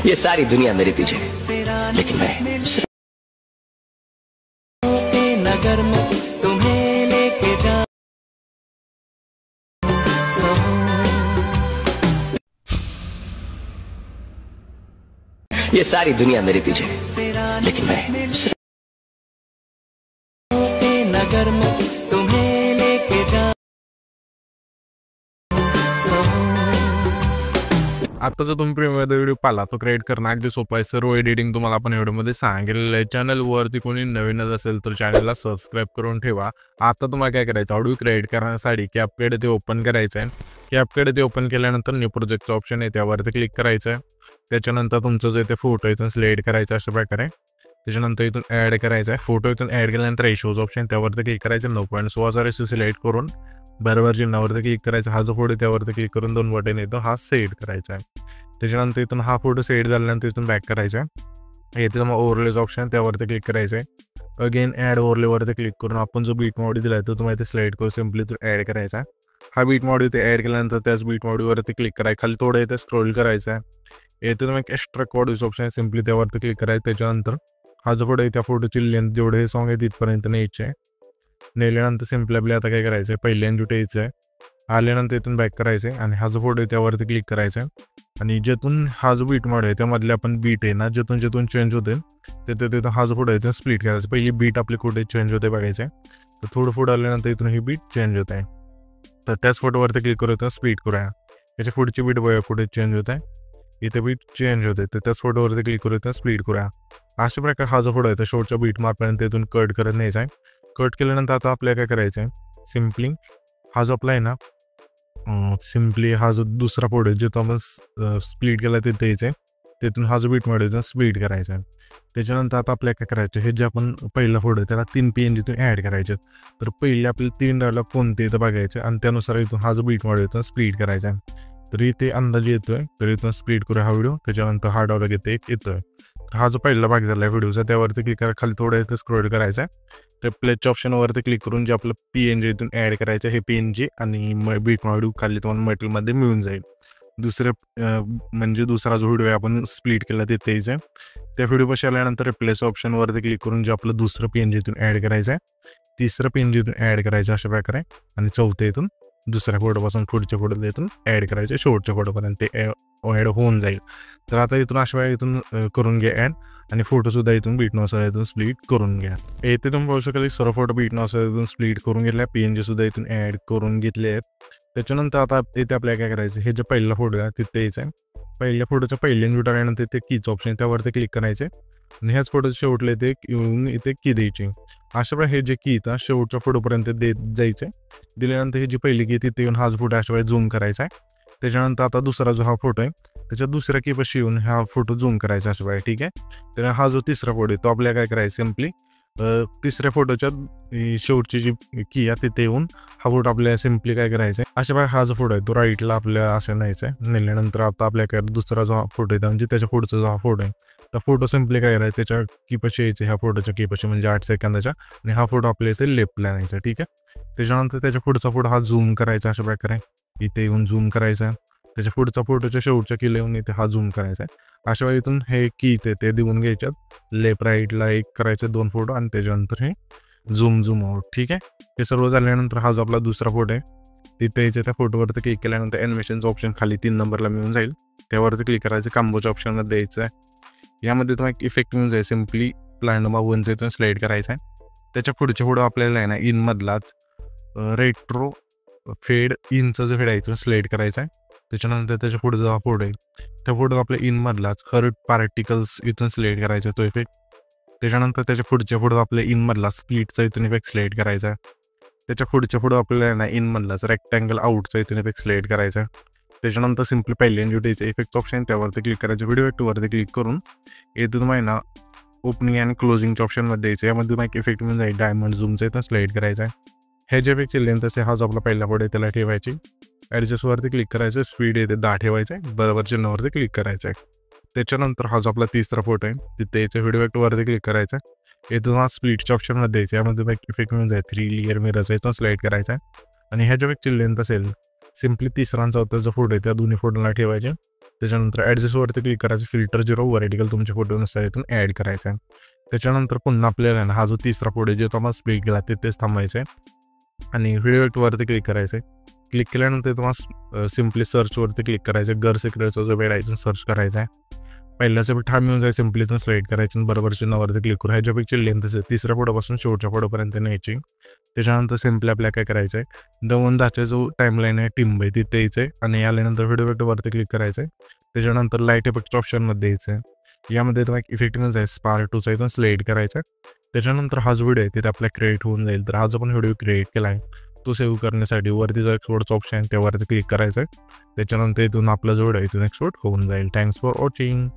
ये सारी दुनिया मेरे पीछे है, लेकिन मैं नगर में तुम्हें लेके जा। ये सारी दुनिया मेरे पीछे है, लेकिन मैं नगर में तुम्हें लेके जा। आता जर तुम्ही प्रीमियममध्ये व्हिडिओ पाहिला तो क्रिएट करणं अगदी सोपं आहे। सर्व एडिटिंग तुम्हाला आपण व्हिडिओमध्ये सांगितलेलं आहे। चॅनलवरती कोणी नवीनच असेल तर चॅनलला सबस्क्राईब करून ठेवा। आता तुम्हाला काय करायचं, ऑडिओ क्रिएट करण्यासाठी कॅपकट ते ओपन करायचं आहे। कॅपकट ते ओपन केल्यानंतर न्यू प्रोजेक्टचं ऑप्शन आहे त्यावरती क्लिक करायचं आहे। त्याच्यानंतर तुमचं जे ते फोटो इथून सिलेक्ट करायचं अशा प्रकारे। त्याच्यानंतर इथून ॲड करायचा आहे फोटो। इथून ॲड केल्यानंतर रेशोज ऑप्शन त्यावरती क्लिक करायचं। 9.16 रेशो सिलेक्ट करून बरोबर चिन्हावरती क्लिक करायचं। हा जो फोटो त्यावरती क्लिक करून 2 बटन येतो हा सेट करायचा आहे। त्याच्यानंतर इथून हा फोटो सेट झाल्यानंतर इथून बॅक करायचा आहे। येथे मग ओव्हरलेज ऑप्शन त्यावरती क्लिक करायचं आहे। अगेन ॲड ओव्हरलेवरती क्लिक करून आपण जो बीट मॉड्यूल दिला आहे तो तुम्हाला इथे सिलेक्ट करून सिम्पली तो ॲड करायचा आहे। हा बीट मॉड्यूल इथे ॲड केल्यानंतर त्याच बीट मॉड्यूलवरती क्लिक करायचं। खाली थोडं इथे स्क्रोल करायचं आहे। येथे तुम्ही एक्स्ट्रा ऑडिओ ऑप्शन आहे सिम्पली त्यावरती क्लिक करायचं। त्याच्यानंतर हा जो फोटो आहे त्या फोटोची लेंथ जेवढे हे सॉन्ग आहे तिथपर्यंत न्यायचे आहे। नेल्यानंतर सिम्पली आपल्या आता काय करायचं आहे, पहिल्यांदा जुटायचं आहे। आल्यानंतर इथून बॅक करायचं आहे आणि हा जो फोटो आहे त्यावरती क्लिक करायचा आहे। आणि जेथून हा जो बीट मॉड आहे त्यामधले आपण बीट आहे ना जेथून चेंज होते तिथं हा जो फोटो आहे ते स्प्लिट करायचं। पहिली बीट आपली कुठे चेंज होते बघायचं आहे। तर थोडं पुढे आल्यानंतर इथून ही बीट चेंज होत आहे। तर त्याच फोटोवरती क्लिक करू इथं स्प्लिट करूया। त्याच्या पुढची बीट बघा कुठे चेंज होत आहे, इथे बीट चेंज होते। तर त्याच फोटोवरती क्लिक करू इथं स्प्लिट करूया। अशा प्रकारे हा जो फोटो आहे तर शेवटच्या बीट मार्कपर्यंत इथून कट करत न्यायचा आहे। कट केल्यानंतर आता आपल्याला काय करायचं आहे, सिम्पली हा जो आपला आहे ना सिम्पली हा जो दुसरा फोटो आहे जो आपण स्प्लिट केला तिथे यायचं आहे। तिथून हा जो बीट मॉड्यूल स्प्लिट करायचा आहे। त्याच्यानंतर आता आपल्याला काय करायचं, हे जे आपण पहिला फोटो आहे त्याला 3 PNG इथून ॲड करायचे। तर पहिले आपल्याला 3 डायलॉग कोणते इथं बघायचे आणि त्यानुसार इथून हा जो बीट मॉड्यूल इथून स्प्लिट करायचा आहे। तर इथे अंदाजे येतोय तर इथून स्प्लिट करूया हा व्हिडिओ। त्याच्यानंतर हा डायलॉग येतोय। हा जो पहिला भाग झाला व्हिडिओचा त्यावरती क्लिक करा। खाली थोडं इथं स्क्रोल करायचं आहे। रिप्लेसच्या ऑप्शनवरती क्लिक करून जे आपलं PNG इथून ॲड करायचं हे PNG आणि बीट मॉड्यूल खाली तुम्हाला मटेरियलमध्ये मिळून जाईल। म्हणजे दुसरा जो व्हिडिओ आहे आपण स्प्लिट केला तिथे यायचं आहे। त्या व्हिडिओपाशी आल्यानंतर रिप्लेस ऑप्शनवरती क्लिक करून जे आपलं दुसरं PNG इथून ॲड करायचं आहे, तिसरं PNG इथून ॲड करायचं अशा प्रकारे आणि चौथं इथून दुसऱ्या फोटोपासून पुढच्या फोटो इथून ॲड करायचे शेवटच्या फोटोपर्यंत ते ॲड होऊन जाईल। तर आता इथून अशा वेळा इथून करून घ्या ॲड आणि फोटोसुद्धा इथून बीटनुसार इथून स्प्लिट करून घ्या। येथे तुम्ही पाहू शकाल सर्व फोटो बीटनुसार इथून स्प्लिट करून घेतल्या, PNG सुद्धा इथून ॲड करून घेतले आहेत। त्याच्यानंतर आता इथे आपल्याला काय करायचं, हे जे पहिला फोटो आहे तिथे यायचं आहे। पहिल्या फोटोच्या पहिल्यांदा जुटाल्यानंतर ते कीचं ऑप्शन त्यावरती क्लिक करायचे आणि ह्याच फोटोचे शेवटले ते येऊन इथे की द्यायची। अशा प्रकारे हे जे की येतं शेवटच्या फोटोपर्यंत देत जायचं। दिल्यानंतर हे जी पहिली की तिथे येऊन हाच फोटो अशा वेळेस झूम करायचा आहे। त्याच्यानंतर आता दुसरा जो हा फोटो आहे त्याच्या दुसऱ्या कीपाशी येऊन हा फोटो झूम करायचा अशा वेळेस, ठीक आहे। तर हा जो तिसरा फोटो आहे तो आपल्याला काय करायचं, सिम्पली तिसऱ्या फोटोच्या शेवटची जी की आहे तिथे येऊन हा फोटो आपल्याला सिम्पली काय करायचं आहे, अशा प्रकारे हा जो फोटो आहे तो राईटला आपल्याला असं न्यायचा आहे। नेल्यानंतर आता आपल्याला दुसरा जो हा फोटो आहे म्हणजे त्याच्या पुढचा जो हा फोटो आहे तर फोटो सिम्पली काय करायचं त्याच्या कीपाशी यायचं, ह्या फोटोच्या कीपाशी म्हणजे 8 सेकंदाच्या, आणि हा फोटो आपल्या इथे लेफ्टला न्यायचा, ठीक आहे। त्याच्यानंतर त्याच्या पुढचा फोटो हा झूम करायचा अशा प्रकारे, इथे येऊन झूम करायचा। त्याच्या पुढचा फोटोच्या शेवटच्या कीला येऊन इथे हा झूम करायचा आहे। अशा वेळी इथून हे की इथे ते देऊन घ्यायच्यात, लेफ्ट राईटला एक करायचे 2 फोटो आणि त्याच्यानंतर हे झूम आउट, ठीक आहे। हे सर्व झाल्यानंतर हा जो आपला दुसरा फोटो आहे तिथे यायचं, त्या फोटोवरती क्लिक केल्यानंतर ॲनिमेशनचं ऑप्शन खाली 3 नंबरला मिळून जाईल, त्यावरती क्लिक करायचं। कॉम्बोच्या ऑप्शनला द्यायचं आहे। यामध्ये तुम्हाला एक इफेक्ट मिळून जाईल, सिम्पली प्लॅन नंबर 1 इथून सिलेक्ट करायचा आहे। त्याच्या पुढच्या फोटो आपल्याला आहे ना इनमधलाच रेट्रो फेड इनचं जे फेडायचं सिलेक्ट करायचं आहे। त्याच्यानंतर त्याच्या पुढे जो फोटो आहे त्या फोटो आपल्या इनमधलाच हर्ट पार्टिकल्स इथून सिलेक्ट करायचा तो इफेक्ट। त्याच्यानंतर त्याच्या पुढच्या फोटो आपल्या इनमधला स्प्लिटचा इथून इफेक्ट सिलेक्ट करायचा आहे। त्याच्या पुढच्या फोटो आपल्याला ना इनमधलाच रेक्टँगल आउटचा इथून इफेक्ट सिलेक्ट करायचा आहे। त्याच्यानंतर सिम्पली पहिल्यांदा द्यायचं इफेक्ट ऑप्शन त्यावरती क्लिक करायचं, व्हिडिओ इफेक्टवरती क्लिक करून येथे तुम्हाला ना ओपनिंग आणि क्लोजिंगच्या ऑप्शनमध्ये द्यायचं। यामध्ये तुम्हाला एक इफेक्ट मिळून जाईल, डायमंड झूमचा इथं सिलेक्ट करायचा आहे। हे जे इफेक्टची लेंथ असे हा जो आपला पहिला फोटो आहे त्याला ठेवायची, ॲडजस्टवरती क्लिक करायचं, स्पीड येते 10 ठेवायचं आहे, बरोबर चिन्हावरती क्लिक करायचं आहे। त्याच्यानंतर हा जो आपला तिसरा फोटो आहे तिथे याच्या व्हिडिओ इफेक्टवरती क्लिक करायचा, येथून हा स्प्लिटच्या ऑप्शनमध्ये द्यायचं। यामध्ये इफेक्ट मिळून जाईल 3 लेअर मिररचा इथून सिलेक्ट करायचा आहे आणि ह्या जो इफेक्टची लेंथ असेल सिम्पली तिसरा आणि चौथा जो फोटो आहे त्या दोन्ही फोटोला ठेवायचे त्याच्यानंतर ॲडजस्टवरती क्लिक करायचं, फिल्टर 0 व्हर्टिकल तुमचे फोटो नसतात इथून ॲड करायचा आहे. त्याच्यानंतर पुन्हा आपल्याला हा जो तिसरा फोटो जे तुम्हाला स्प्लिट केला तिथेच थांबायचं आहे आणि व्हिडिओ इफेक्टवरती क्लिक करायचं आहे. क्लिक केल्यानंतर तुम्हाला सिम्पली सर्चवरती क्लिक करायचं, गर सिक्रेटचा जो बेड आहे इथून सर्च करायचा आहे. पहिल्याचं पण ठाम येऊन जाईल, सिम्पली इथून सिलेक्ट करायचं आणि बरोबर चिन्हावरती क्लिक करू. ह्याच्यापेक्षा लेंथ तिसऱ्या फोटोपासून शेवटच्या फोटोपर्यंत न्यायची. त्याच्यानंतर सिम्पली आपल्याला काय करायचं आहे, 2-10चा जो टाईमलाईन आहे टिंब आहे तिथे यायचं आहे आणि आल्यानंतर व्हिडिओ इफेक्टवरती क्लिक करायचं आहे. त्याच्यानंतर लाईट इफेक्टच्या ऑप्शनमध्ये यायचं आहे. यामध्ये तुम्हाला इफेक्ट मिळून जाईल, स्पार्क 2चा इथून सिलेक्ट करायचा आहे. त्याच्यानंतर हा जो व्हिडिओ आहे तिथे आपला क्रिएट होऊन जाईल. तर हा जो पण व्हिडिओ क्रिएट केला आहे तो सेव्ह करण्यासाठी वरती जो एक्सपोर्टचा ऑप्शन आहे त्यावरती क्लिक करायचं आहे. त्याच्यानंतर इथून आपला जो व्हिडिओ इथून एक्सपोर्ट होऊन जाईल. Thanks for watching.